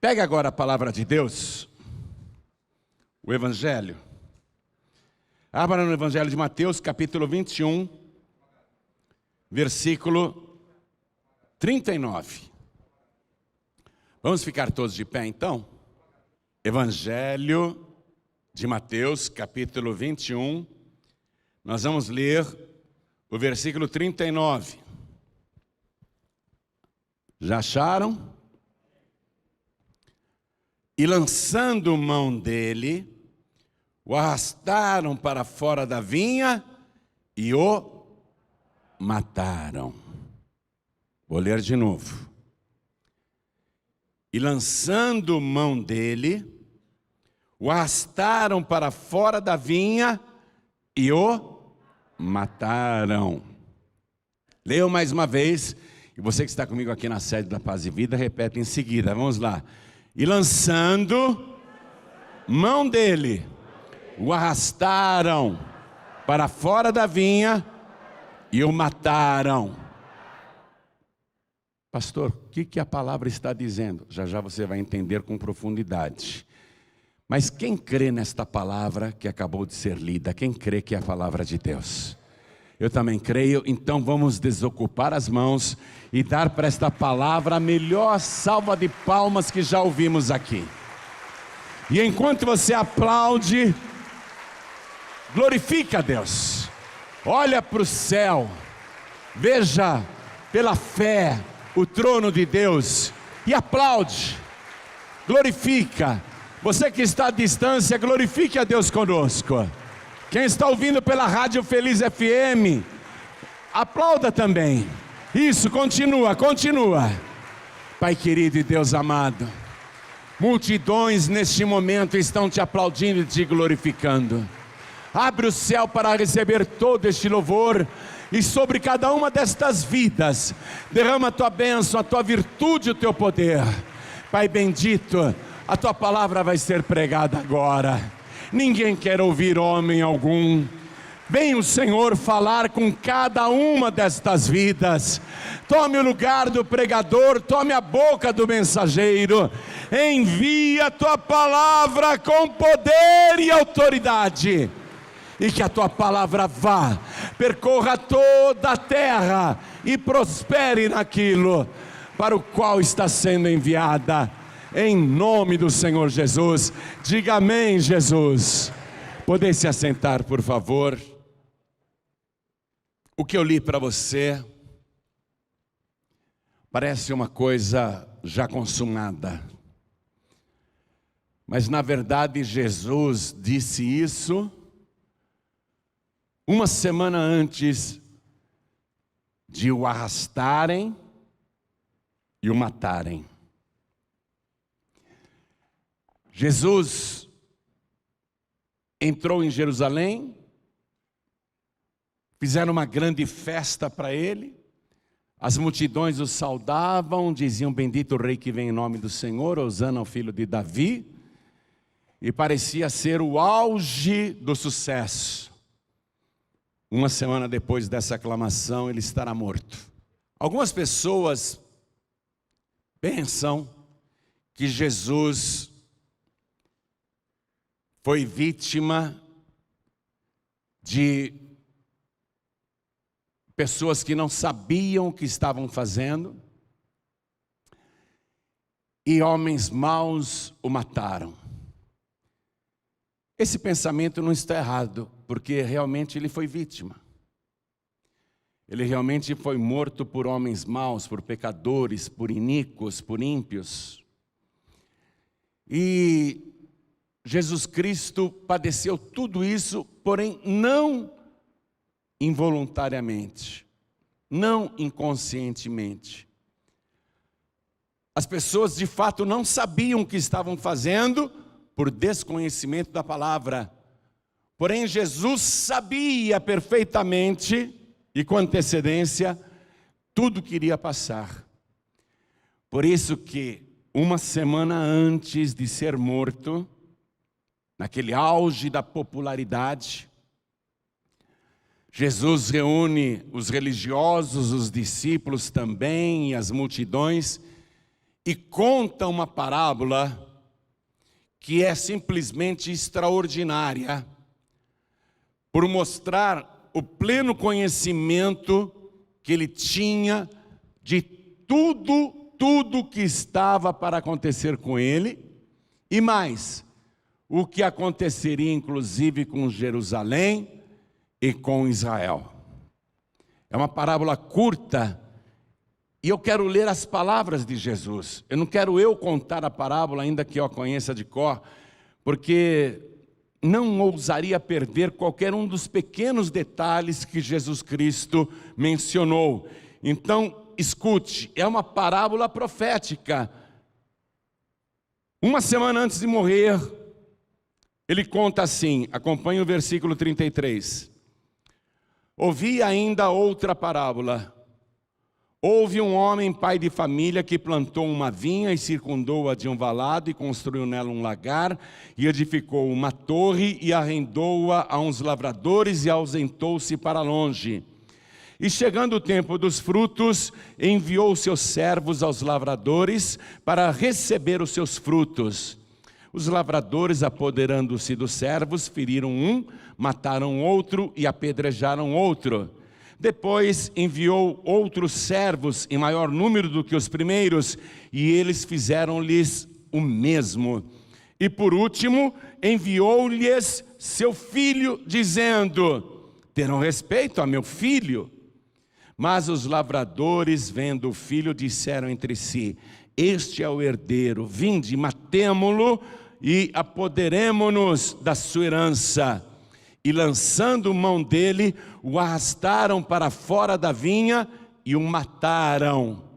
Pega agora a palavra de Deus, o Evangelho. Abra no Evangelho de Mateus, capítulo 21, versículo 39. Vamos ficar todos de pé então? Evangelho de Mateus, capítulo 21, nós vamos ler o versículo 39. Já acharam? E lançando mão dele, o arrastaram para fora da vinha e o mataram. Vou ler de novo. E lançando mão dele, o arrastaram para fora da vinha e o mataram. Leio mais uma vez, e você que está comigo aqui na sede da Paz e Vida, repete em seguida, vamos lá. E lançando mão dele, o arrastaram para fora da vinha e o mataram. Pastor, o que a palavra está dizendo? Já já você vai entender com profundidade. Mas quem crê nesta palavra que acabou de ser lida? Quem crê que é a palavra de Deus? Eu também creio, então vamos desocupar as mãos e dar para esta palavra a melhor salva de palmas que já ouvimos aqui. E enquanto você aplaude, glorifica a Deus. Olha para o céu, veja pela fé o trono de Deus e aplaude, glorifica. Você que está à distância, glorifique a Deus conosco. Quem está ouvindo pela Rádio Feliz FM, aplauda também. Isso, continua. Pai querido e Deus amado, multidões neste momento estão te aplaudindo e te glorificando. Abre o céu para receber todo este louvor. E sobre cada uma destas vidas, derrama a tua bênção, a tua virtude, o teu poder. Pai bendito, a tua palavra vai ser pregada agora. Ninguém quer ouvir homem algum. Vem o Senhor falar com cada uma destas vidas. Tome o lugar do pregador, tome a boca do mensageiro. Envia a tua palavra com poder e autoridade. E que a tua palavra vá, percorra toda a terra e prospere naquilo para o qual está sendo enviada. Em nome do Senhor Jesus, diga amém, Jesus. Podem se assentar, por favor. O que eu li para você parece uma coisa já consumada. Mas na verdade Jesus disse isso uma semana antes de o arrastarem e o matarem. Jesus entrou em Jerusalém, fizeram uma grande festa para ele, as multidões o saudavam, diziam: bendito o rei que vem em nome do Senhor, hosana ao filho de Davi, e parecia ser o auge do sucesso. Uma semana depois dessa aclamação, ele estará morto. Algumas pessoas pensam que Jesus foi vítima de pessoas que não sabiam o que estavam fazendo e homens maus o mataram. Esse pensamento não está errado, porque realmente ele foi vítima. Ele realmente foi morto por homens maus, por pecadores, por iníquos, por ímpios. E Jesus Cristo padeceu tudo isso, porém não involuntariamente, não inconscientemente. As pessoas de fato não sabiam o que estavam fazendo por desconhecimento da palavra. Porém Jesus sabia perfeitamente e com antecedência tudo que iria passar. Por isso que uma semana antes de ser morto, naquele auge da popularidade, Jesus reúne os religiosos, os discípulos também e as multidões e conta uma parábola que é simplesmente extraordinária, por mostrar o pleno conhecimento que ele tinha de tudo que estava para acontecer com ele, e mais, o que aconteceria inclusive com Jerusalém e com Israel. É uma parábola curta, e eu quero ler as palavras de Jesus. Eu não quero eu contar a parábola, ainda que eu a conheça de cor, porque não ousaria perder qualquer um dos pequenos detalhes que Jesus Cristo mencionou. Então, escute, é uma parábola profética. Uma semana antes de morrer, ele conta assim, acompanhe o versículo 33. Ouvi ainda outra parábola. Houve um homem, pai de família, que plantou uma vinha e circundou-a de um valado e construiu nela um lagar e edificou uma torre e arrendou-a a uns lavradores e ausentou-se para longe. E chegando o tempo dos frutos, enviou seus servos aos lavradores para receber os seus frutos. Os lavradores, apoderando-se dos servos, feriram um, mataram outro e apedrejaram outro. Depois enviou outros servos em maior número do que os primeiros, e eles fizeram-lhes o mesmo. E por último, enviou-lhes seu filho, dizendo: terão respeito a meu filho. Mas os lavradores, vendo o filho, disseram entre si: este é o herdeiro, vinde, matemo-lo e apoderemo-nos da sua herança. E lançando mão dele, o arrastaram para fora da vinha e o mataram.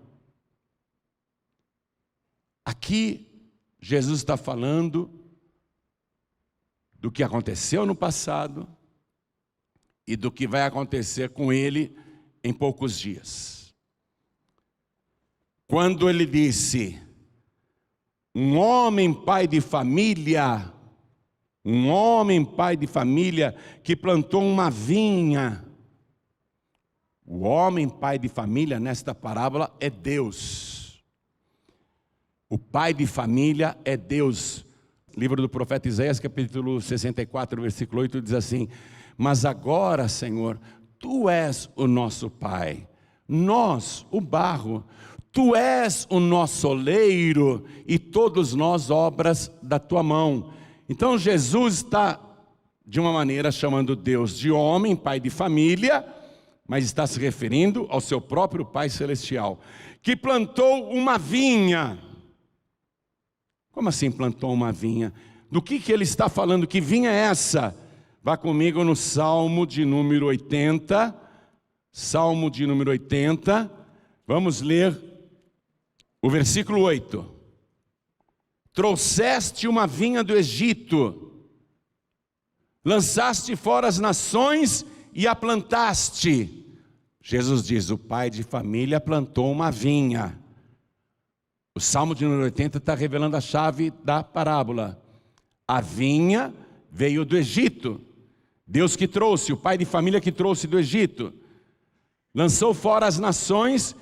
Aqui, Jesus está falando do que aconteceu no passado e do que vai acontecer com ele em poucos dias. Quando ele disse, um homem pai de família que plantou uma vinha. O homem pai de família nesta parábola é Deus. O pai de família é Deus. Livro do profeta Isaías, capítulo 64, versículo 8, diz assim: mas agora, Senhor, Tu és o nosso pai, nós, o barro, Tu és o nosso oleiro e todos nós obras da Tua mão. Então Jesus está, de uma maneira, chamando Deus de homem, pai de família, mas está se referindo ao seu próprio Pai Celestial, que plantou uma vinha. Como assim plantou uma vinha? Do que ele está falando? Que vinha é essa? Vá comigo no Salmo de número 80, Salmo de número 80, vamos ler o versículo 8. Trouxeste uma vinha do Egito, lançaste fora as nações e a plantaste. Jesus diz, o pai de família plantou uma vinha. O Salmo de número 80 está revelando a chave da parábola. A vinha veio do Egito. Deus que trouxe, o pai de família que trouxe do Egito. Lançou fora as nações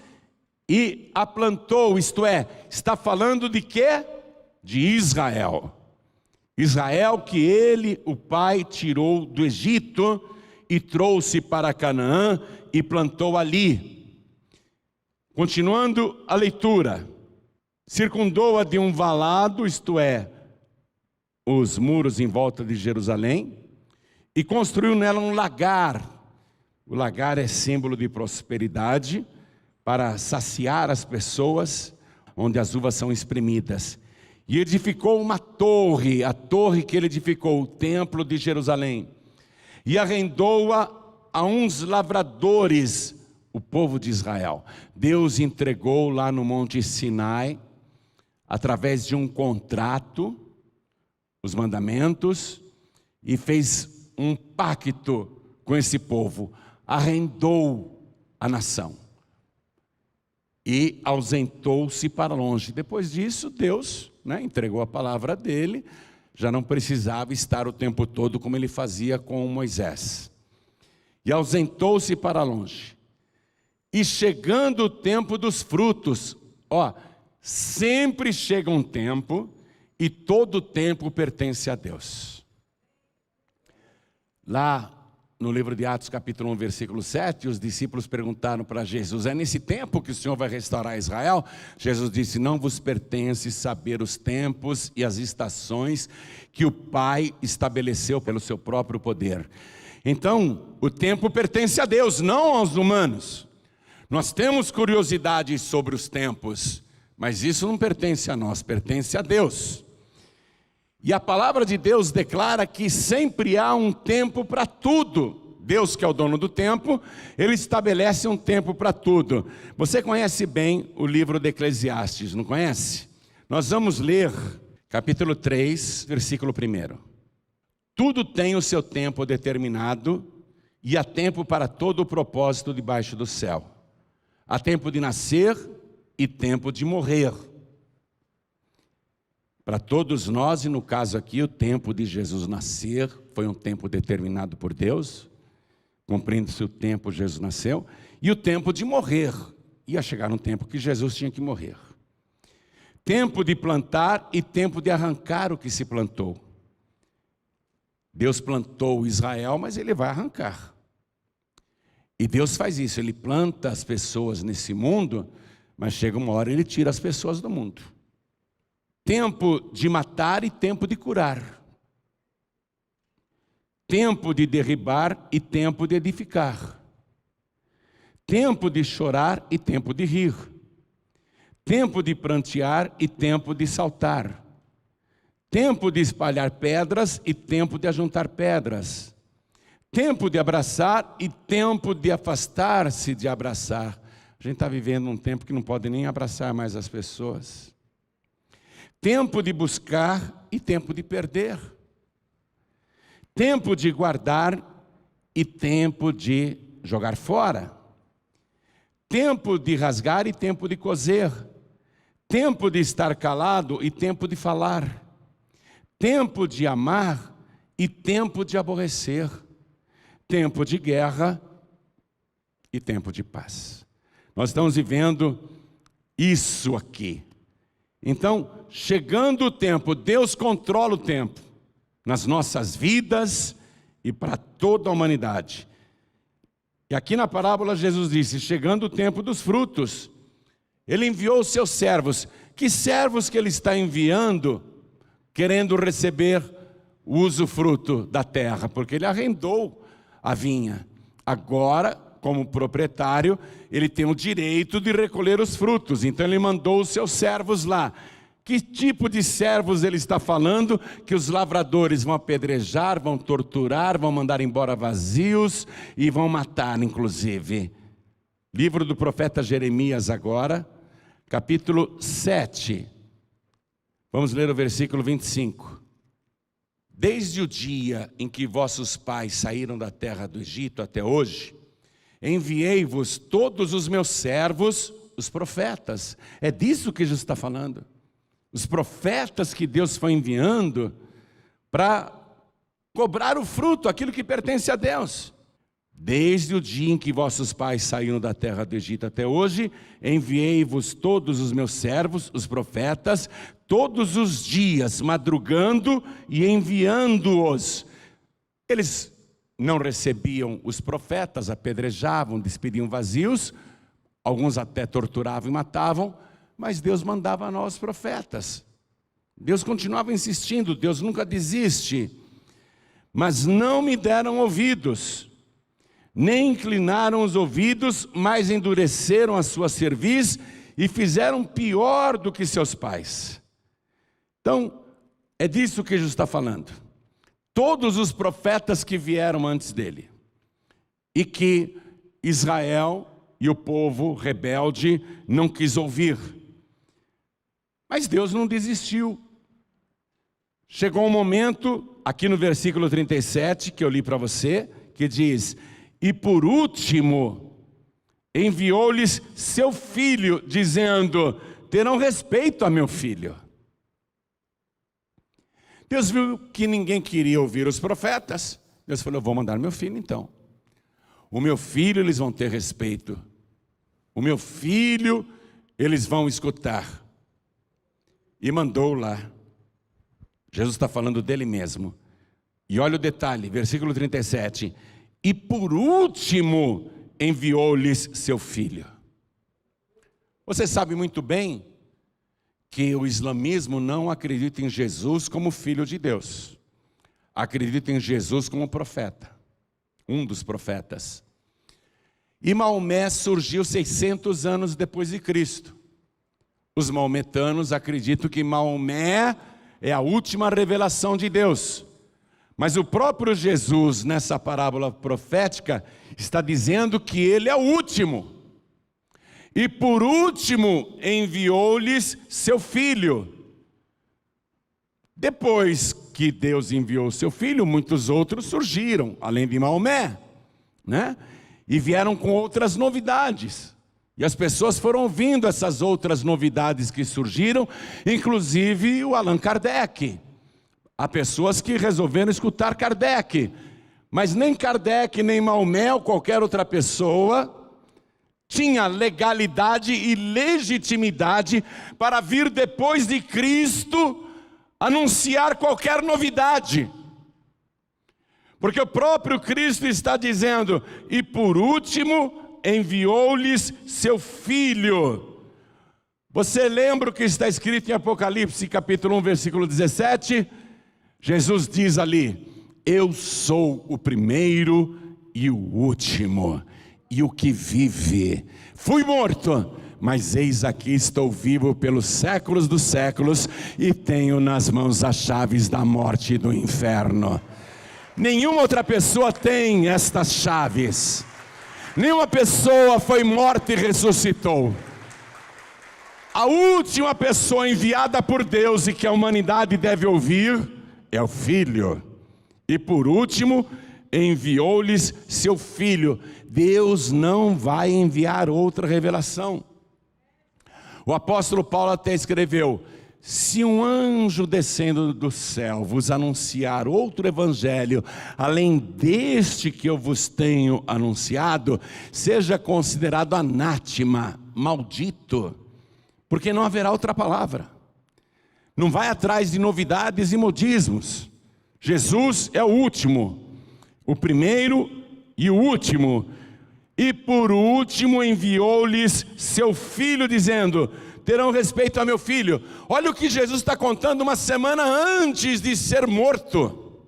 e a plantou, isto é, está falando de quê? De Israel. Israel que ele, o pai, tirou do Egito e trouxe para Canaã e plantou ali. Continuando a leitura. Circundou-a de um valado, isto é, os muros em volta de Jerusalém, e construiu nela um lagar. O lagar é símbolo de prosperidade, para saciar as pessoas, onde as uvas são espremidas. E edificou uma torre, a torre que ele edificou, o templo de Jerusalém, e arrendou-a a uns lavradores, o povo de Israel. Deus entregou lá no Monte Sinai, através de um contrato, os mandamentos, e fez um pacto com esse povo, arrendou a nação e ausentou-se para longe. Depois disso, Deus, entregou a palavra dele, já não precisava estar o tempo todo como ele fazia com Moisés. E ausentou-se para longe. E chegando o tempo dos frutos, Sempre chega um tempo e todo tempo pertence a Deus. Lá no livro de Atos, capítulo 1, versículo 7, os discípulos perguntaram para Jesus: é nesse tempo que o Senhor vai restaurar Israel? Jesus disse: não vos pertence saber os tempos e as estações que o Pai estabeleceu pelo seu próprio poder. Então, o tempo pertence a Deus, não aos humanos. Nós temos curiosidade sobre os tempos, mas isso não pertence a nós, pertence a Deus. E a palavra de Deus declara que sempre há um tempo para tudo. Deus, que é o dono do tempo, Ele estabelece um tempo para tudo. Você conhece bem o livro de Eclesiastes, não conhece? Nós vamos ler capítulo 3, versículo 1. Tudo tem o seu tempo determinado, e há tempo para todo o propósito debaixo do céu. Há tempo de nascer e tempo de morrer. Para todos nós, e no caso aqui, o tempo de Jesus nascer foi um tempo determinado por Deus. Cumprindo-se o tempo, Jesus nasceu. E o tempo de morrer. Ia chegar um tempo que Jesus tinha que morrer. Tempo de plantar e tempo de arrancar o que se plantou. Deus plantou Israel, mas Ele vai arrancar. E Deus faz isso, Ele planta as pessoas nesse mundo, mas chega uma hora Ele tira as pessoas do mundo. Tempo de matar e tempo de curar. Tempo de derribar e tempo de edificar. Tempo de chorar e tempo de rir. Tempo de prantear e tempo de saltar. Tempo de espalhar pedras e tempo de ajuntar pedras. Tempo de abraçar e tempo de afastar-se de abraçar. A gente está vivendo um tempo que não pode nem abraçar mais as pessoas. Tempo de buscar e tempo de perder. Tempo de guardar e tempo de jogar fora. Tempo de rasgar e tempo de coser. Tempo de estar calado e tempo de falar. Tempo de amar e tempo de aborrecer. Tempo de guerra e tempo de paz. Nós estamos vivendo isso aqui. Então, chegando o tempo, Deus controla o tempo nas nossas vidas e para toda a humanidade. E aqui na parábola Jesus disse: chegando o tempo dos frutos, Ele enviou os seus servos. Que servos que Ele está enviando, querendo receber o usufruto da terra? Porque Ele arrendou a vinha. Agora, como proprietário, Ele tem o direito de recolher os frutos. Então Ele mandou os seus servos lá. Que tipo de servos Ele está falando? Que os lavradores vão apedrejar, vão torturar, vão mandar embora vazios e vão matar, inclusive. Livro do profeta Jeremias agora, capítulo 7. Vamos ler o versículo 25. Desde o dia em que vossos pais saíram da terra do Egito até hoje, enviei-vos todos os meus servos, os profetas. É disso que Jesus está falando. Os profetas que Deus foi enviando para cobrar o fruto, aquilo que pertence a Deus. Desde o dia em que vossos pais saíram da terra do Egito até hoje, enviei-vos todos os meus servos, os profetas, todos os dias, madrugando e enviando-os. Eles não recebiam os profetas, apedrejavam, despediam vazios, alguns até torturavam e matavam, mas Deus mandava a nós profetas. Deus continuava insistindo, Deus nunca desiste. Mas não me deram ouvidos, nem inclinaram os ouvidos, mas endureceram a sua cerviz e fizeram pior do que seus pais. Então, é disso que Jesus está falando. Todos os profetas que vieram antes dele, e que Israel e o povo rebelde não quis ouvir. Mas Deus não desistiu. Chegou um momento, aqui no versículo 37, que eu li para você, que diz: e por último, enviou-lhes seu filho, dizendo: terão respeito a meu filho. Deus viu que ninguém queria ouvir os profetas. Deus falou: eu vou mandar meu filho então. O meu filho eles vão ter respeito. O meu filho eles vão escutar. e mandou lá. Jesus está falando dele mesmo. E olha o detalhe, versículo 37. E por último enviou-lhes seu filho. Você sabe muito bem que o islamismo não acredita em Jesus como filho de Deus. Acredita em Jesus como profeta, um dos profetas. E Maomé surgiu 600 anos depois de Cristo. Os maometanos acreditam que Maomé é a última revelação de Deus. Mas o próprio Jesus, nessa parábola profética, está dizendo que ele é o último. E por último enviou-lhes seu filho. Depois que Deus enviou seu filho, muitos outros surgiram, além de Maomé, né? E vieram com outras novidades. E as pessoas foram ouvindo essas outras novidades que surgiram, inclusive o Allan Kardec. Há pessoas que resolveram escutar Kardec, mas nem Kardec, nem Maomé ou qualquer outra pessoa tinha legalidade e legitimidade para vir depois de Cristo anunciar qualquer novidade. Porque o próprio Cristo está dizendo, e por último enviou-lhes seu filho. Você lembra o que está escrito em Apocalipse capítulo 1, versículo 17? Jesus diz ali, eu sou o primeiro e o último, e o que vive. Fui morto, mas eis aqui estou vivo pelos séculos dos séculos, e tenho nas mãos as chaves da morte e do inferno. Nenhuma outra pessoa tem estas chaves. Nenhuma pessoa foi morta e ressuscitou. A última pessoa enviada por Deus e que a humanidade deve ouvir é o Filho. E por último, enviou-lhes seu Filho. Deus não vai enviar outra revelação. O apóstolo Paulo até escreveu, se um anjo descendo do céu vos anunciar outro evangelho, além deste que eu vos tenho anunciado, seja considerado anátema, maldito, porque não haverá outra palavra. Não vai atrás de novidades e modismos. Jesus é o último, o primeiro e o último. E por último enviou-lhes seu filho, dizendo, terão respeito a meu filho. Olha o que Jesus está contando uma semana antes de ser morto.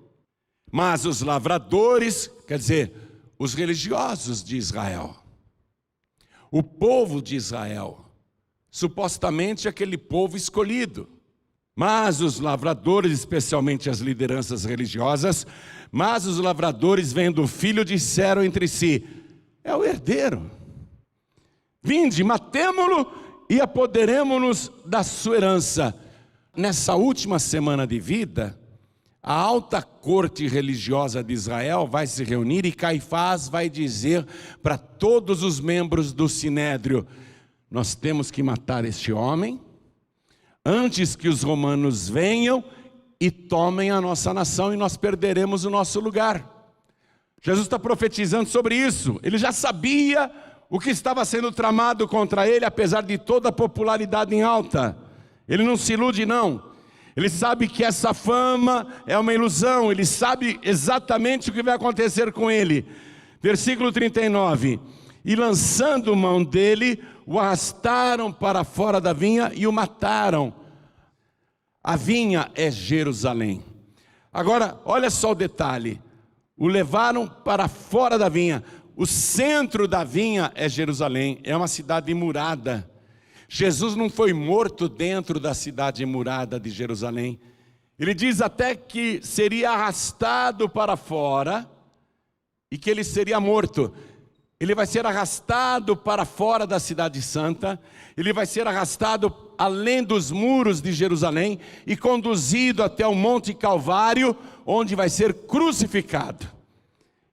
Mas os lavradores, quer dizer, os religiosos de Israel, o povo de Israel, supostamente aquele povo escolhido, mas os lavradores, especialmente as lideranças religiosas, mas os lavradores vendo o filho disseram entre si, é o herdeiro, vinde, matemo-lo e apoderemo-nos da sua herança. Nessa última semana de vida, a alta corte religiosa de Israel vai se reunir e Caifás vai dizer para todos os membros do Sinédrio, nós temos que matar este homem, antes que os romanos venham e tomem a nossa nação e nós perderemos o nosso lugar. Jesus está profetizando sobre isso, ele já sabia o que estava sendo tramado contra ele, apesar de toda a popularidade em alta. Ele não se ilude não, ele sabe que essa fama é uma ilusão, ele sabe exatamente o que vai acontecer com ele. Versículo 39, e lançando mão dele, o arrastaram para fora da vinha e o mataram. A vinha é Jerusalém. Agora, olha só o detalhe, o levaram para fora da vinha. O centro da vinha é Jerusalém, é uma cidade murada. Jesus não foi morto dentro da cidade murada de Jerusalém. Ele diz até que seria arrastado para fora e que ele seria morto. Ele vai ser arrastado para fora da cidade santa, ele vai ser arrastado além dos muros de Jerusalém e conduzido até o Monte Calvário, onde vai ser crucificado.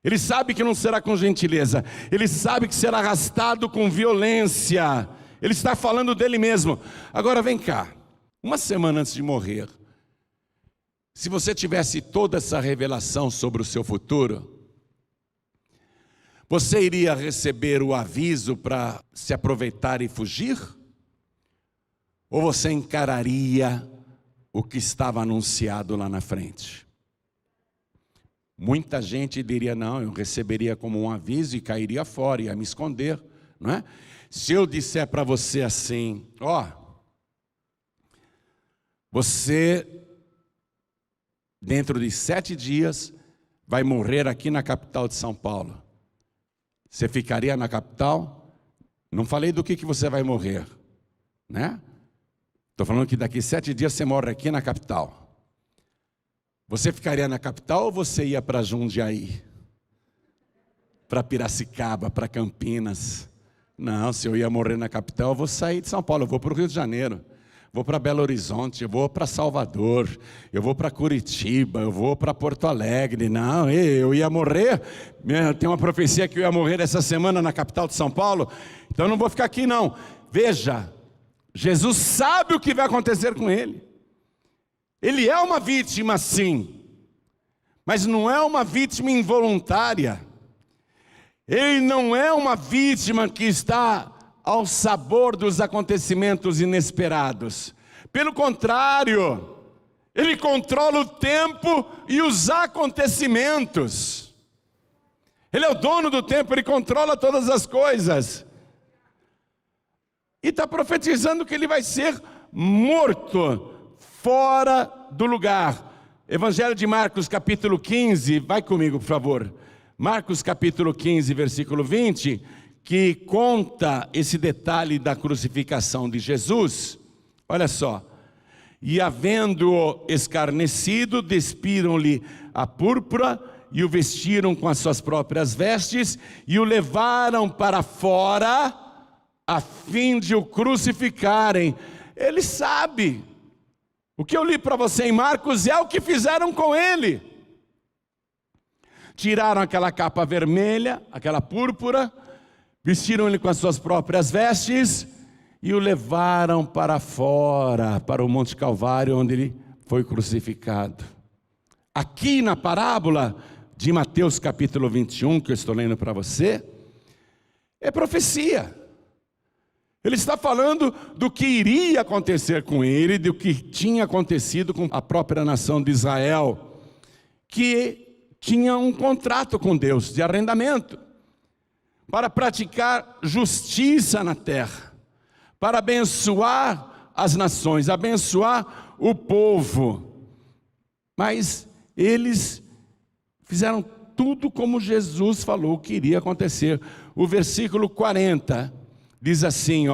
Ele sabe que não será com gentileza, ele sabe que será arrastado com violência. Ele está falando dele mesmo. Agora vem cá, uma semana antes de morrer, se você tivesse toda essa revelação sobre o seu futuro, você iria receber o aviso para se aproveitar e fugir? Ou você encararia o que estava anunciado lá na frente? Muita gente diria, não, eu receberia como um aviso e cairia fora, ia me esconder, não é? Se eu disser para você assim, você, dentro de 7 dias, vai morrer aqui na capital de São Paulo. Você ficaria na capital? Não falei do que você vai morrer, né? Estou falando que daqui 7 dias você morre aqui na capital. Você ficaria na capital ou você ia para Jundiaí? Para Piracicaba, para Campinas? Não, se eu ia morrer na capital, eu vou sair de São Paulo, eu vou para o Rio de Janeiro. Vou para Belo Horizonte, eu vou para Salvador, eu vou para Curitiba, eu vou para Porto Alegre. Não, eu ia morrer, tem uma profecia que eu ia morrer essa semana na capital de São Paulo, então eu não vou ficar aqui não. Veja, Jesus sabe o que vai acontecer com ele. Ele é uma vítima sim, mas não é uma vítima involuntária. Ele não é uma vítima que está ao sabor dos acontecimentos inesperados. Pelo contrário, ele controla o tempo e os acontecimentos. Ele é o dono do tempo, ele controla todas as coisas. E está profetizando que ele vai ser morto fora do lugar. Evangelho de Marcos capítulo 15, vai comigo por favor. Marcos capítulo 15, versículo 20, que conta esse detalhe da crucificação de Jesus. Olha só. E havendo-o escarnecido, despiram-lhe a púrpura e o vestiram com as suas próprias vestes e o levaram para fora a fim de o crucificarem. Ele sabe. O que eu li para você em Marcos é o que fizeram com ele. Tiraram aquela capa vermelha, aquela púrpura, vestiram ele com as suas próprias vestes e o levaram para fora, para o Monte Calvário, onde ele foi crucificado. Aqui na parábola de Mateus capítulo 21, que eu estou lendo para você, é profecia. Ele está falando do que iria acontecer com ele, do que tinha acontecido com a própria nação de Israel, que tinha um contrato com Deus de arrendamento, para praticar justiça na terra, para abençoar as nações, abençoar o povo. Mas eles fizeram tudo como Jesus falou que iria acontecer. O versículo 40 diz assim,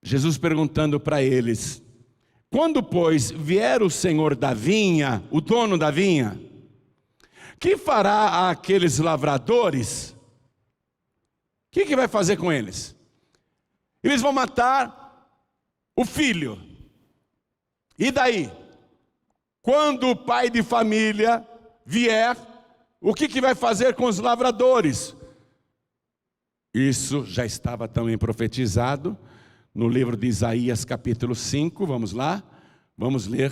Jesus perguntando para eles: quando, pois, vier o senhor da vinha, o dono da vinha, que fará àqueles lavradores? O que vai fazer com eles? Eles vão matar o filho. E daí? Quando o pai de família vier, o que vai fazer com os lavradores? Isso já estava também profetizado no livro de Isaías capítulo 5, vamos lá? Vamos ler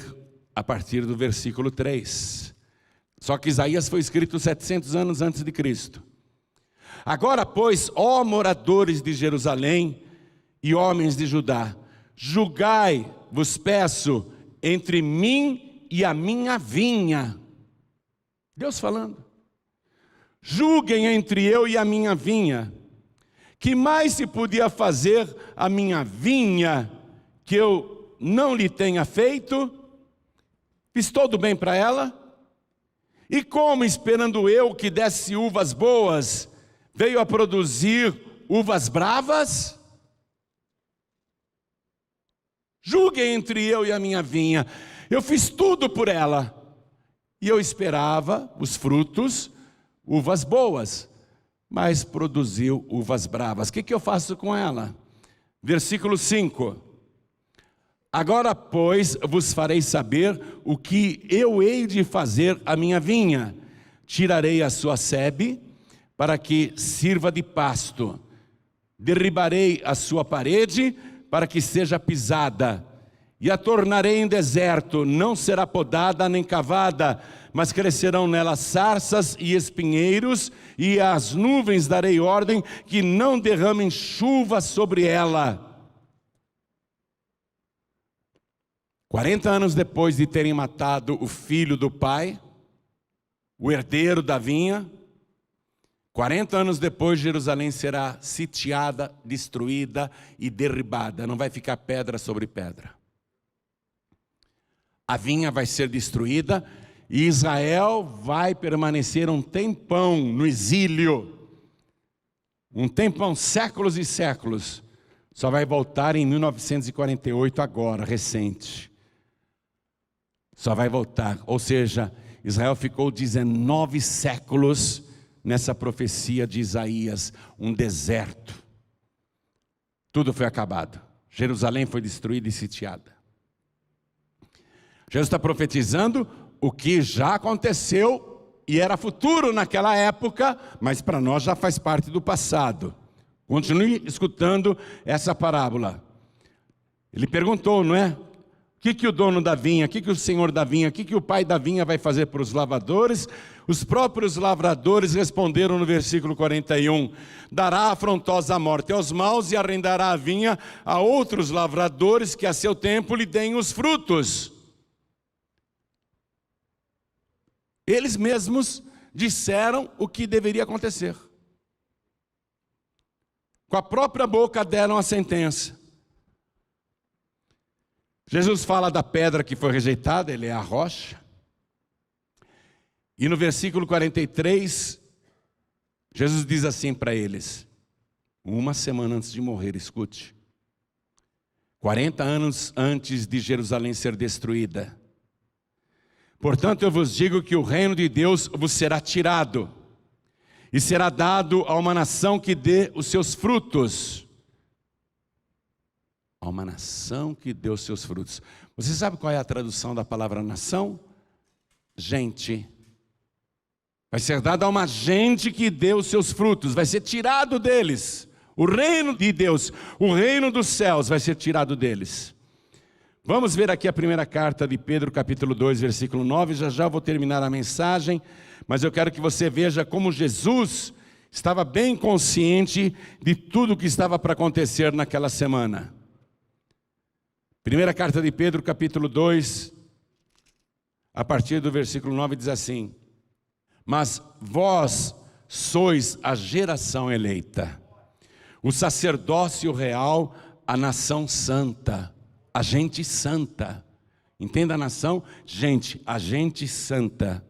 a partir do versículo 3. Só que Isaías foi escrito 700 anos antes de Cristo. Agora, pois, ó moradores de Jerusalém e homens de Judá, julgai, vos peço, entre mim e a minha vinha. Deus falando. Julguem entre eu e a minha vinha. Que mais se podia fazer a minha vinha que eu não lhe tenha feito? Fiz todo bem para ela? E como, esperando eu que desse uvas boas, veio a produzir uvas bravas? Julguem entre eu e a minha vinha. Eu fiz tudo por ela. E eu esperava os frutos, uvas boas, mas produziu uvas bravas. O que eu faço com ela? Versículo 5. Agora, pois, vos farei saber o que eu hei de fazer à minha vinha. Tirarei a sua sebe, para que sirva de pasto. Derribarei a sua parede, para que seja pisada. E a tornarei em deserto, não será podada nem cavada, mas crescerão nela sarças e espinheiros, e às nuvens darei ordem que não derramem chuva sobre ela. 40 anos depois de terem matado o filho do pai, o herdeiro da vinha, 40 anos depois Jerusalém será sitiada, destruída e derribada. Não vai ficar pedra sobre pedra. A vinha vai ser destruída e Israel vai permanecer um tempão no exílio. Um tempão, séculos e séculos. Só vai voltar em 1948 agora, recente. Só vai voltar. Ou seja, Israel ficou 19 séculos nessa profecia de Isaías, um deserto. Tudo foi acabado. Jerusalém foi destruída e sitiada. Jesus está profetizando o que já aconteceu e era futuro naquela época, mas para nós já faz parte do passado. Continue escutando essa parábola. Ele perguntou, não é? O que o dono da vinha, o que o senhor da vinha, o que o pai da vinha vai fazer para os lavradores? Os próprios lavradores responderam no versículo 41, dará afrontosa morte aos maus e arrendará a vinha a outros lavradores que a seu tempo lhe deem os frutos. Eles mesmos disseram o que deveria acontecer. Com a própria boca deram a sentença. Jesus fala da pedra que foi rejeitada, ele é a rocha. E no versículo 43, Jesus diz assim para eles, uma semana antes de morrer, escute. 40 anos antes de Jerusalém ser destruída. Portanto, eu vos digo que o reino de Deus vos será tirado, e será dado a uma nação que dê os seus frutos. A uma nação que dê os seus frutos. Você sabe qual é a tradução da palavra nação? Gente. Vai ser dado a uma gente que dê os seus frutos, vai ser tirado deles. O reino de Deus, o reino dos céus vai ser tirado deles. Vamos ver aqui a primeira carta de Pedro, capítulo 2, versículo 9. Já vou terminar a mensagem, mas eu quero que você veja como Jesus estava bem consciente de tudo o que estava para acontecer naquela semana. Primeira carta de Pedro, capítulo 2, a partir do versículo 9, diz assim: mas vós sois a geração eleita, o sacerdócio real, a nação santa, a gente santa. Entenda a nação? Gente, a gente santa.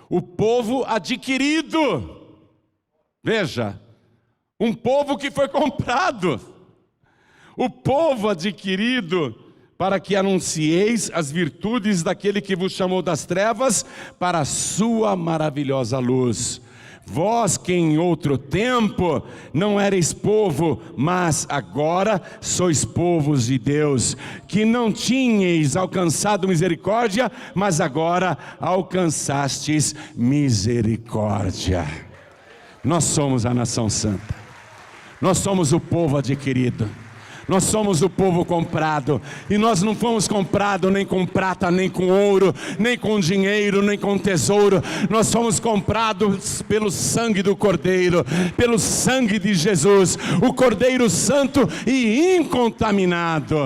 O povo adquirido. Veja, um povo que foi comprado. O povo adquirido para que anuncieis as virtudes daquele que vos chamou das trevas para a sua maravilhosa luz. Vós que em outro tempo não erais povo, mas agora sois povos de Deus, que não tinhais alcançado misericórdia, mas agora alcançastes misericórdia. Nós somos a nação santa, nós somos o povo adquirido. Nós somos o povo comprado, e nós não fomos comprados nem com prata, nem com ouro, nem com dinheiro, nem com tesouro. Nós fomos comprados pelo sangue do Cordeiro, pelo sangue de Jesus, o Cordeiro Santo e incontaminado.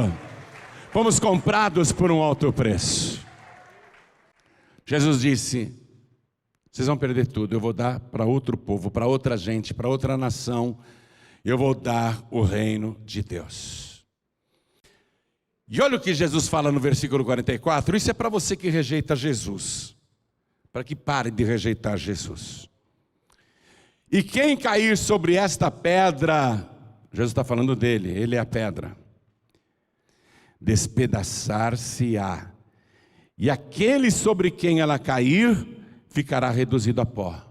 Fomos comprados por um alto preço. Jesus disse, vocês vão perder tudo, eu vou dar para outro povo, para outra gente, para outra nação. Eu vou dar o reino de Deus. E olha o que Jesus fala no versículo 44. Isso é para você que rejeita Jesus, para que pare de rejeitar Jesus. E quem cair sobre esta pedra, Jesus está falando dele, ele é a pedra, despedaçar-se-á, e aquele sobre quem ela cair ficará reduzido a pó.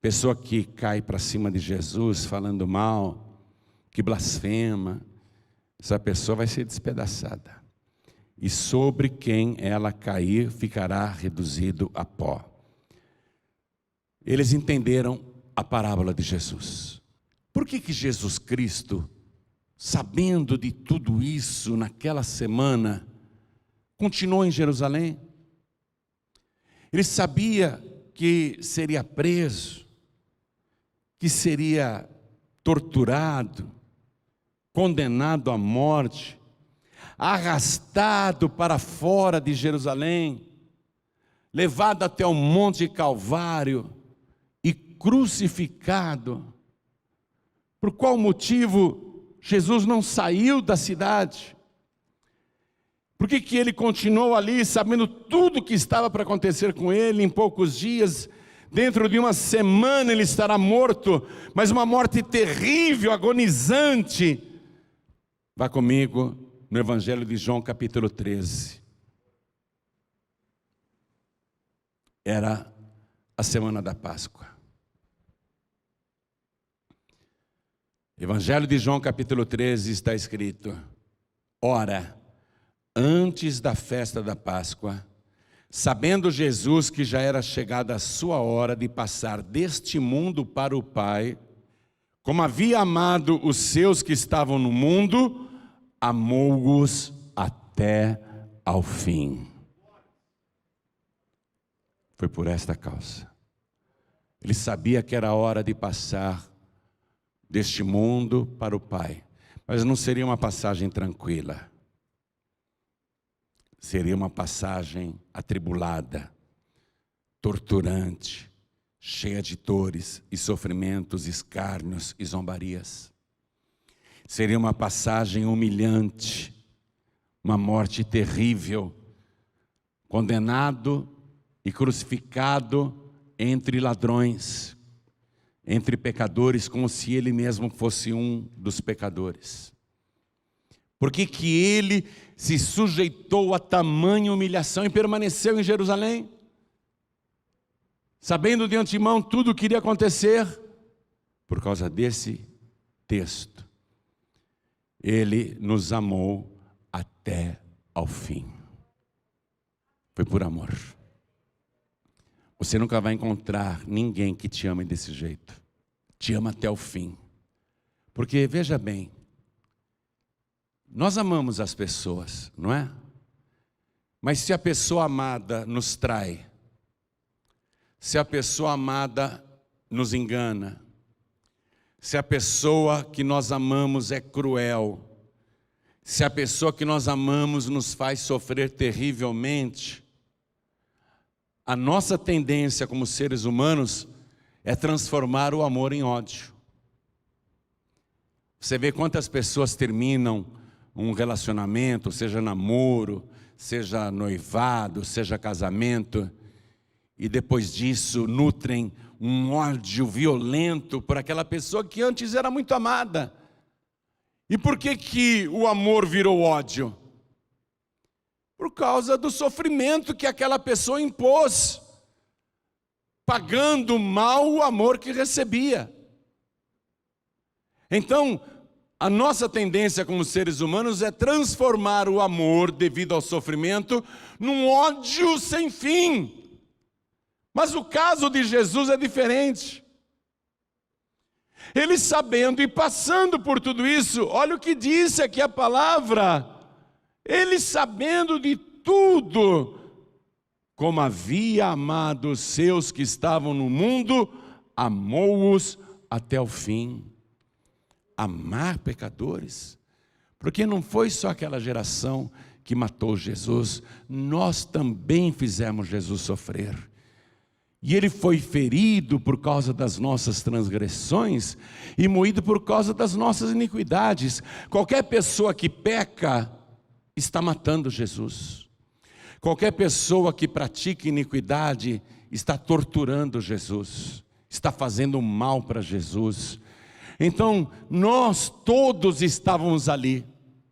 Pessoa que cai para cima de Jesus falando mal, que blasfema, essa pessoa vai ser despedaçada. E sobre quem ela cair ficará reduzido a pó. Eles entenderam a parábola de Jesus. Por que Jesus Cristo, sabendo de tudo isso naquela semana, continuou em Jerusalém? Ele sabia que seria preso, que seria torturado, condenado à morte, arrastado para fora de Jerusalém, levado até o Monte Calvário e crucificado. Por qual motivo Jesus não saiu da cidade? Por que ele continuou ali, sabendo tudo o que estava para acontecer com ele? Em poucos dias, dentro de uma semana ele estará morto, mas uma morte terrível, agonizante. Vá comigo no Evangelho de João, capítulo 13. Era a semana da Páscoa. Evangelho de João, capítulo 13, está escrito: ora, antes da festa da Páscoa, sabendo Jesus que já era chegada a sua hora de passar deste mundo para o Pai, como havia amado os seus que estavam no mundo, amou-os até ao fim. Foi por esta causa. Ele sabia que era hora de passar deste mundo para o Pai, mas não seria uma passagem tranquila. Seria uma passagem atribulada, torturante, cheia de dores e sofrimentos, escárnios e zombarias. Seria uma passagem humilhante, uma morte terrível, condenado e crucificado entre ladrões, entre pecadores, como se ele mesmo fosse um dos pecadores. Por que ele se sujeitou a tamanha humilhação e permaneceu em Jerusalém? Sabendo de antemão tudo o que iria acontecer, por causa desse texto. Ele nos amou até ao fim. Foi por amor. Você nunca vai encontrar ninguém que te ame desse jeito. Te ama até o fim. Porque, veja bem, nós amamos as pessoas, não é? Mas se a pessoa amada nos trai, se a pessoa amada nos engana, se a pessoa que nós amamos é cruel, se a pessoa que nós amamos nos faz sofrer terrivelmente, a nossa tendência como seres humanos é transformar o amor em ódio. Você vê quantas pessoas terminam um relacionamento, seja namoro, seja noivado, seja casamento, e depois disso nutrem um ódio violento por aquela pessoa que antes era muito amada. E por que o amor virou ódio? Por causa do sofrimento que aquela pessoa impôs, pagando mal o amor que recebia. Então, a nossa tendência como seres humanos é transformar o amor devido ao sofrimento num ódio sem fim. Mas o caso de Jesus é diferente. Ele sabendo e passando por tudo isso, olha o que disse aqui a palavra. Ele sabendo de tudo, como havia amado os seus que estavam no mundo, amou-os até o fim. Amar pecadores, porque não foi só aquela geração que matou Jesus, nós também fizemos Jesus sofrer. E ele foi ferido por causa das nossas transgressões e moído por causa das nossas iniquidades. Qualquer pessoa que peca está matando Jesus. Qualquer pessoa que pratica iniquidade está torturando Jesus, está fazendo mal para Jesus. Então, nós todos estávamos ali,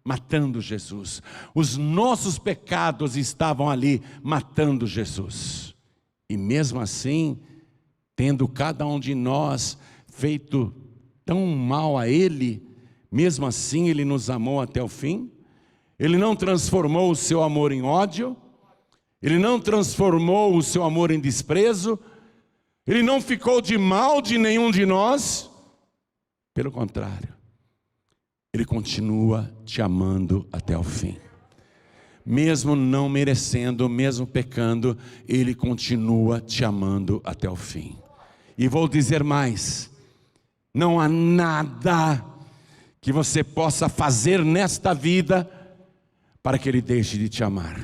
matando Jesus. Os nossos pecados estavam ali, matando Jesus. E mesmo assim, tendo cada um de nós feito tão mal a Ele, mesmo assim Ele nos amou até o fim. Ele não transformou o seu amor em ódio, Ele não transformou o seu amor em desprezo, Ele não ficou de mal de nenhum de nós. Pelo contrário, Ele continua te amando até o fim. Mesmo não merecendo, mesmo pecando, Ele continua te amando até o fim. E vou dizer mais, não há nada que você possa fazer nesta vida para que Ele deixe de te amar.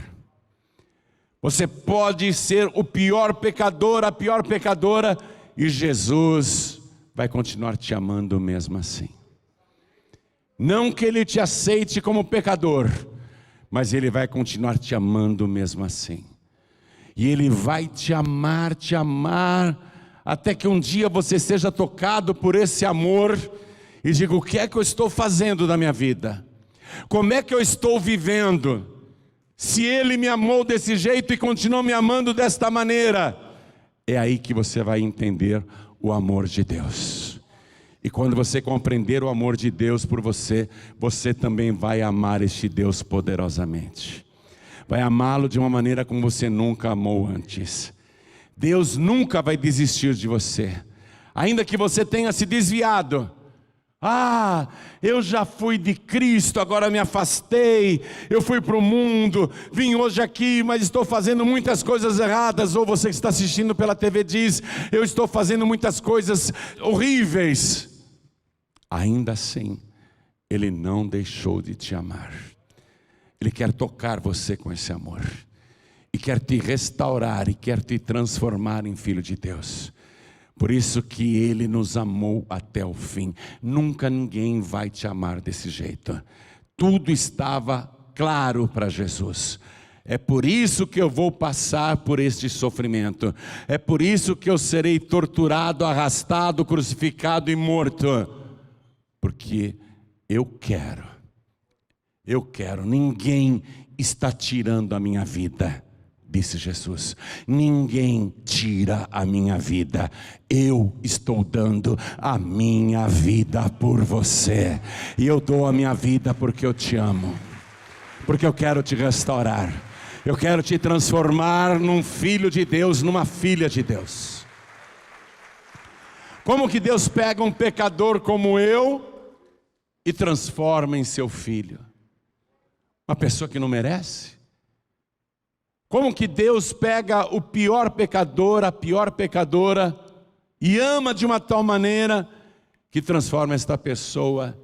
Você pode ser o pior pecador, a pior pecadora, e Jesus vai continuar te amando mesmo assim. Não que Ele te aceite como pecador, mas Ele vai continuar te amando mesmo assim. E Ele vai te amar, até que um dia você seja tocado por esse amor e diga: o que é que eu estou fazendo da minha vida? Como é que eu estou vivendo? Se Ele me amou desse jeito e continua me amando desta maneira, é aí que você vai entender o amor de Deus. E quando você compreender o amor de Deus por você, você também vai amar este Deus poderosamente. Vai amá-lo de uma maneira como você nunca amou antes. Deus nunca vai desistir de você, ainda que você tenha se desviado. Eu já fui de Cristo, agora me afastei, eu fui para o mundo, vim hoje aqui, mas estou fazendo muitas coisas erradas. Ou você que está assistindo pela TV diz: eu estou fazendo muitas coisas horríveis. Ainda assim, Ele não deixou de te amar. Ele quer tocar você com esse amor, e quer te restaurar, e quer te transformar em filho de Deus. Por isso que Ele nos amou até o fim. Nunca ninguém vai te amar desse jeito. Tudo estava claro para Jesus. É por isso que eu vou passar por este sofrimento. É por isso que eu serei torturado, arrastado, crucificado e morto. Porque eu quero. Ninguém está tirando a minha vida, disse Jesus. Ninguém tira a minha vida. Eu estou dando a minha vida por você. E eu dou a minha vida porque eu te amo. Porque eu quero te restaurar. Eu quero te transformar num filho de Deus, numa filha de Deus. Como que Deus pega um pecador como eu e transforma em seu filho? Uma pessoa que não merece? Como que Deus pega o pior pecador, a pior pecadora, e ama de uma tal maneira que transforma esta pessoa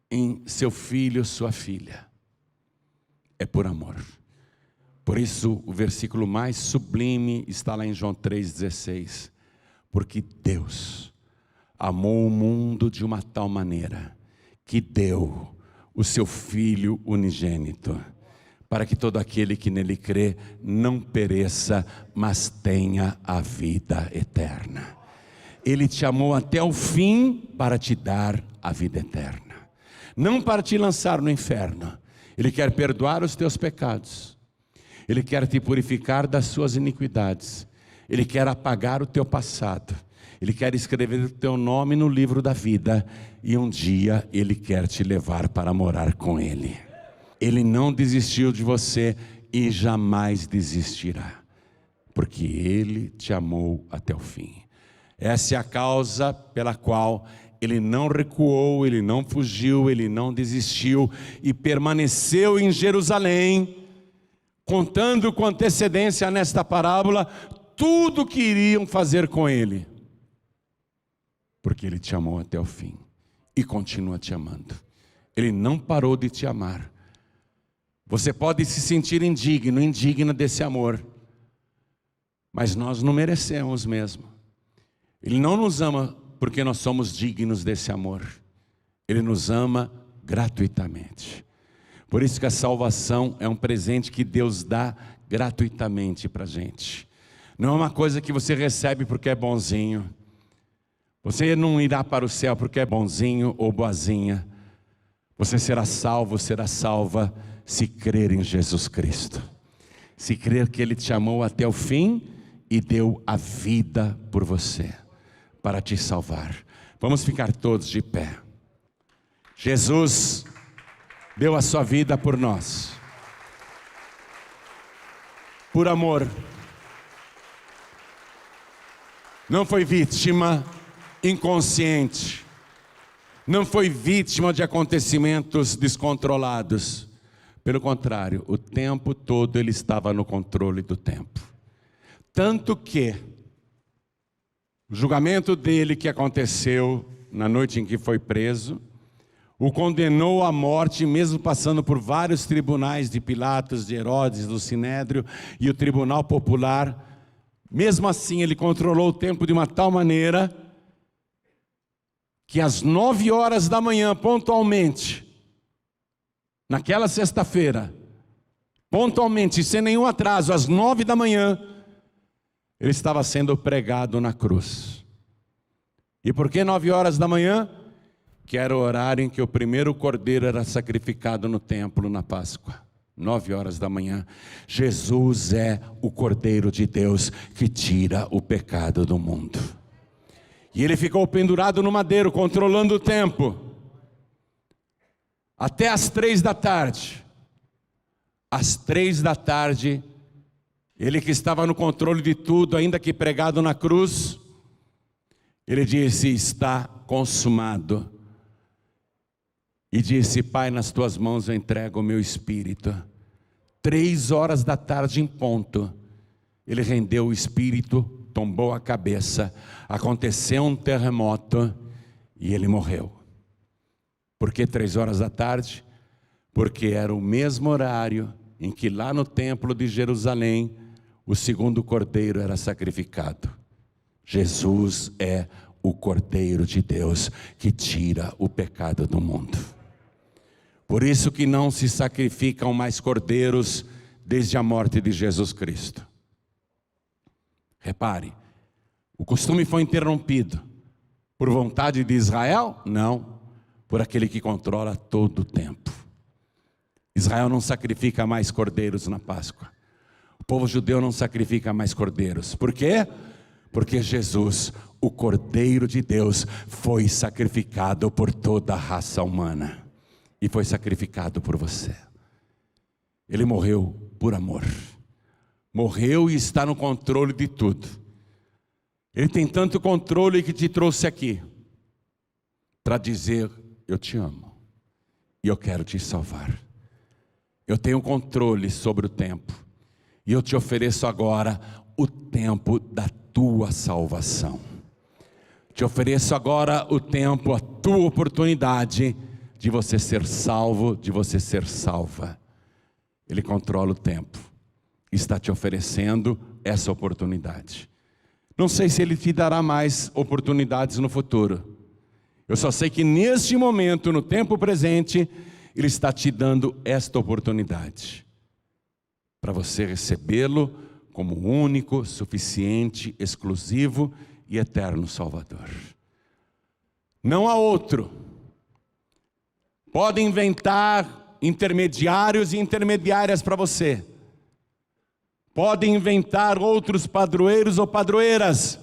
em seu filho, sua filha? É por amor. Por isso o versículo mais sublime está lá em João 3,16. Porque Deus amou o mundo de uma tal maneira que deu o seu Filho unigênito, para que todo aquele que nele crê não pereça, mas tenha a vida eterna. Ele te amou até o fim para te dar a vida eterna, não para te lançar no inferno. Ele quer perdoar os teus pecados, Ele quer te purificar das suas iniquidades, Ele quer apagar o teu passado, Ele quer escrever o teu nome no livro da vida, e um dia Ele quer te levar para morar com Ele. Ele não desistiu de você e jamais desistirá, porque Ele te amou até o fim. Essa é a causa pela qual Ele não recuou, Ele não fugiu, Ele não desistiu e permaneceu em Jerusalém, contando com antecedência nesta parábola tudo o que iriam fazer com Ele, porque Ele te amou até o fim e continua te amando. Ele não parou de te amar. Você pode se sentir indigna desse amor, mas nós não merecemos mesmo. Ele não nos ama porque nós somos dignos desse amor. Ele nos ama gratuitamente. Por isso que a salvação é um presente que Deus dá gratuitamente para a gente. Não é uma coisa que você recebe porque é bonzinho. Você não irá para o céu porque é bonzinho ou boazinha. Você será salvo, será salva se crer em Jesus Cristo. Se crer que Ele te amou até o fim e deu a vida por você, para te salvar. Vamos ficar todos de pé. Jesus deu a sua vida por nós, por amor. Não foi vítima inconsciente, não foi vítima de acontecimentos descontrolados. Pelo contrário, o tempo todo Ele estava no controle do tempo. Tanto que o julgamento dele que aconteceu na noite em que foi preso, o condenou à morte, mesmo passando por vários tribunais de Pilatos, de Herodes, do Sinédrio e o tribunal popular. Mesmo assim, ele controlou o tempo de uma tal maneira que às 9 horas da manhã, pontualmente, naquela sexta-feira, pontualmente, sem nenhum atraso, às 9 da manhã, ele estava sendo pregado na cruz. E por que 9 horas da manhã? Que era o horário em que o primeiro cordeiro era sacrificado no templo na Páscoa. 9 horas da manhã. Jesus é o Cordeiro de Deus que tira o pecado do mundo. E ele ficou pendurado no madeiro, controlando o tempo, até às 3 da tarde. Às 3 da tarde, ele que estava no controle de tudo, ainda que pregado na cruz, ele disse: está consumado. E disse: Pai, nas tuas mãos eu entrego o meu espírito. 3 horas da tarde em ponto, ele rendeu o espírito, tombou a cabeça, aconteceu um terremoto e ele morreu. Por que 3 horas da tarde? Porque era o mesmo horário em que lá no templo de Jerusalém, o segundo cordeiro era sacrificado. Jesus é o Cordeiro de Deus que tira o pecado do mundo. Por isso que não se sacrificam mais cordeiros desde a morte de Jesus Cristo. Repare, o costume foi interrompido por vontade de Israel? Não, por aquele que controla todo o tempo. Israel não sacrifica mais cordeiros na Páscoa. O povo judeu não sacrifica mais cordeiros. Por quê? Porque Jesus, o Cordeiro de Deus, foi sacrificado por toda a raça humana. E foi sacrificado por você. Ele morreu por amor. Morreu e está no controle de tudo. Ele tem tanto controle que te trouxe aqui para dizer: eu te amo e eu quero te salvar. Eu tenho controle sobre o tempo e eu te ofereço agora o tempo da tua salvação. Te ofereço agora o tempo, a tua oportunidade de você ser salvo, de você ser salva. Ele controla o tempo, está te oferecendo essa oportunidade. Não sei se Ele te dará mais oportunidades no futuro. Eu só sei que neste momento, no tempo presente, Ele está te dando esta oportunidade, para você recebê-lo como único, suficiente, exclusivo e eterno Salvador. Não há outro. Podem inventar intermediários e intermediárias para você. Podem inventar outros padroeiros ou padroeiras,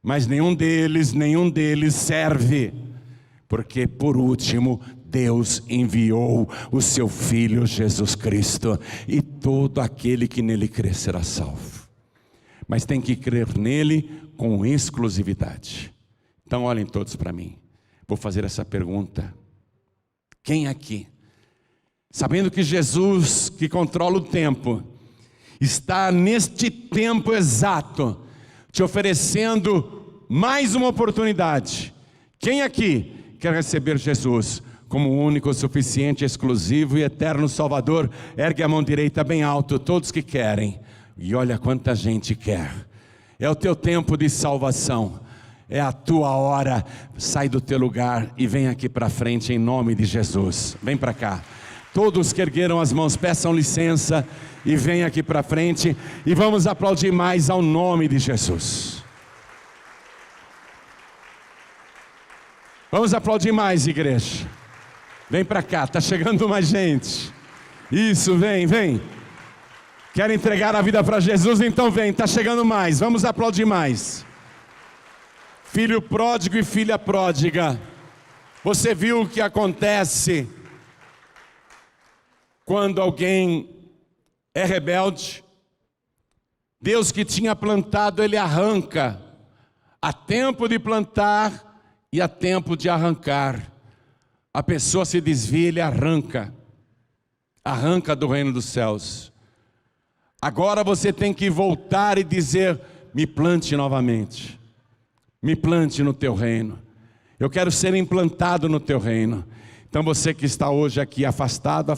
mas nenhum deles serve. Porque por último, Deus enviou o seu Filho Jesus Cristo, e todo aquele que nele crer será salvo. Mas tem que crer nele com exclusividade. Então olhem todos para mim. Vou fazer essa pergunta. Quem aqui, sabendo que Jesus, que controla o tempo, está neste tempo exato, te oferecendo mais uma oportunidade? Quem aqui quer receber Jesus como único, suficiente, exclusivo e eterno Salvador? Ergue a mão direita bem alto, todos que querem. E olha quanta gente quer. É o teu tempo de salvação. É a tua hora. Sai do teu lugar e vem aqui para frente em nome de Jesus. Vem para cá. Todos que ergueram as mãos, peçam licença e vem aqui para frente. E vamos aplaudir mais ao nome de Jesus. Vamos aplaudir mais, igreja. Vem para cá, está chegando mais gente. Isso, vem, vem. Quer entregar a vida para Jesus? Então vem, está chegando mais. Vamos aplaudir mais. Filho pródigo e filha pródiga, você viu o que acontece quando alguém é rebelde? Deus que tinha plantado, Ele arranca. Há tempo de plantar e há tempo de arrancar. A pessoa se desvia, Ele arranca. Arranca do reino dos céus. Agora você tem que voltar e dizer: me plante novamente. Me plante no teu reino. Eu quero ser implantado no teu reino. Então você que está hoje aqui afastado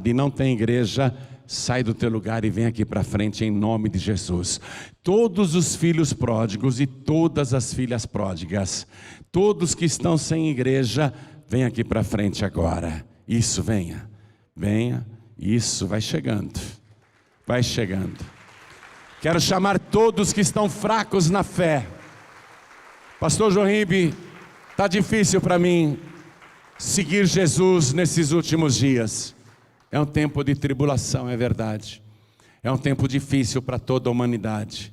e não tem igreja, sai do teu lugar e vem aqui para frente em nome de Jesus. Todos os filhos pródigos e todas as filhas pródigas, todos que estão sem igreja, vem aqui para frente agora. Isso, venha, isso, vai chegando. Quero chamar todos que estão fracos na fé. Pastor João Ribe, está difícil para mim seguir Jesus nesses últimos dias. É um tempo de tribulação, é verdade. É um tempo difícil para toda a humanidade.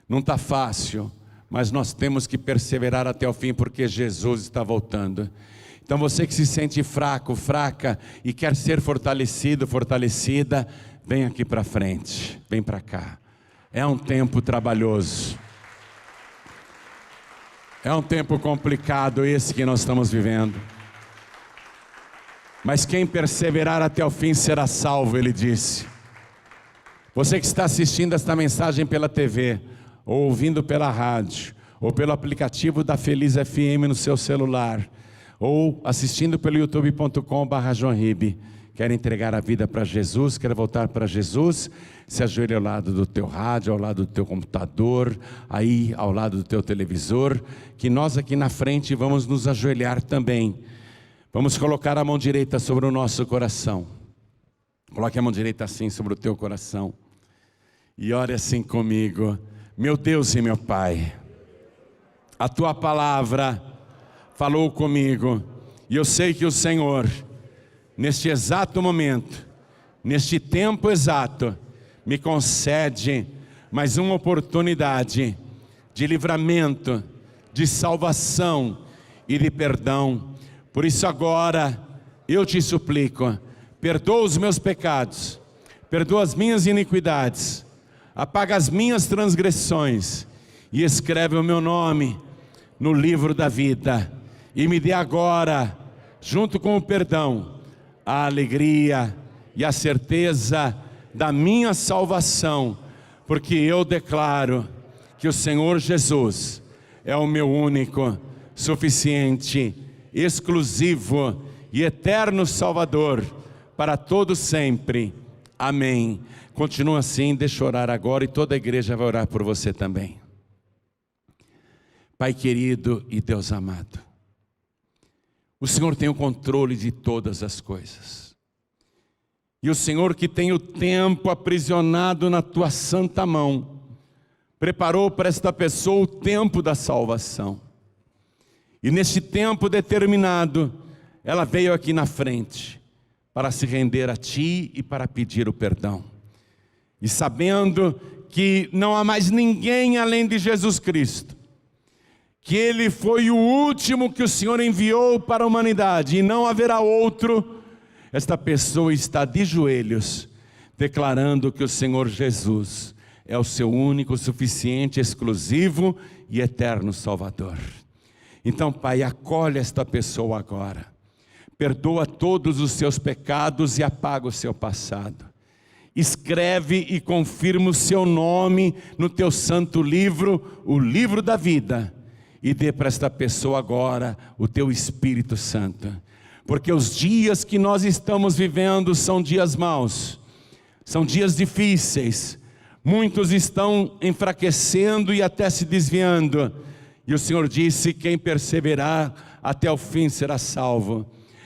Não está fácil, mas nós temos que perseverar até o fim, porque Jesus está voltando. Então você que se sente fraco, fraca e quer ser fortalecido, fortalecida, vem aqui para frente, vem para cá. É um tempo trabalhoso. É um tempo complicado esse que nós estamos vivendo. Mas quem perseverar até o fim será salvo, ele disse. Você que está assistindo esta mensagem pela TV, ou ouvindo pela rádio, ou pelo aplicativo da Feliz FM no seu celular, ou assistindo pelo youtube.com/joãoribe, quer entregar a vida para Jesus, quer voltar para Jesus, se ajoelhe ao lado do teu rádio, ao lado do teu computador, aí ao lado do teu televisor, que nós aqui na frente vamos nos ajoelhar também. Vamos colocar a mão direita sobre o nosso coração. Coloque a mão direita assim sobre o teu coração. E ore assim comigo. Meu Deus e meu Pai, a tua palavra falou comigo. E eu sei que o Senhor, neste exato momento, neste tempo exato, me concede mais uma oportunidade de livramento, de salvação e de perdão. Por isso agora, eu te suplico, perdoa os meus pecados, perdoa as minhas iniquidades, apaga as minhas transgressões e escreve o meu nome no livro da vida. E me dê agora, junto com o perdão, a alegria e a certeza da minha salvação, porque eu declaro que o Senhor Jesus é o meu único, suficiente, exclusivo e eterno Salvador para todos sempre. Amém. Continua assim, deixa eu orar agora e toda a igreja vai orar por você também. Pai querido e Deus amado, o Senhor tem o controle de todas as coisas. E o Senhor que tem o tempo aprisionado na tua santa mão, preparou para esta pessoa o tempo da salvação. E neste tempo determinado, ela veio aqui na frente, para se render a Ti e para pedir o perdão. E sabendo que não há mais ninguém além de Jesus Cristo, que Ele foi o último que o Senhor enviou para a humanidade, e não haverá outro, esta pessoa está de joelhos, declarando que o Senhor Jesus é o seu único, suficiente, exclusivo e eterno Salvador. Então, Pai, acolhe esta pessoa agora, perdoa todos os seus pecados e apaga o seu passado. Escreve e confirma o seu nome no teu santo livro, o livro da vida, e dê para esta pessoa agora o teu Espírito Santo, porque os dias que nós estamos vivendo são dias maus, são dias difíceis, muitos estão enfraquecendo e até se desviando, e o Senhor disse, quem perseverar até o fim será salvo.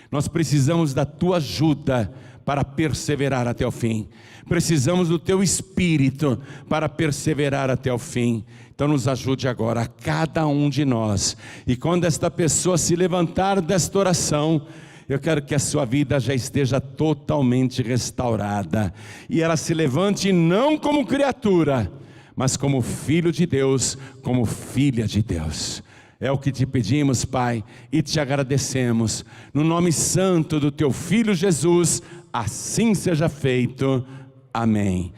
Nós precisamos da tua ajuda para perseverar até o fim, precisamos do teu Espírito para perseverar até o fim. Então nos ajude agora, a cada um de nós, e quando esta pessoa se levantar desta oração, eu quero que a sua vida já esteja totalmente restaurada, e ela se levante não como criatura, mas como filho de Deus, como filha de Deus. É o que te pedimos, Pai, e te agradecemos, no nome santo do teu Filho Jesus, assim seja feito, amém.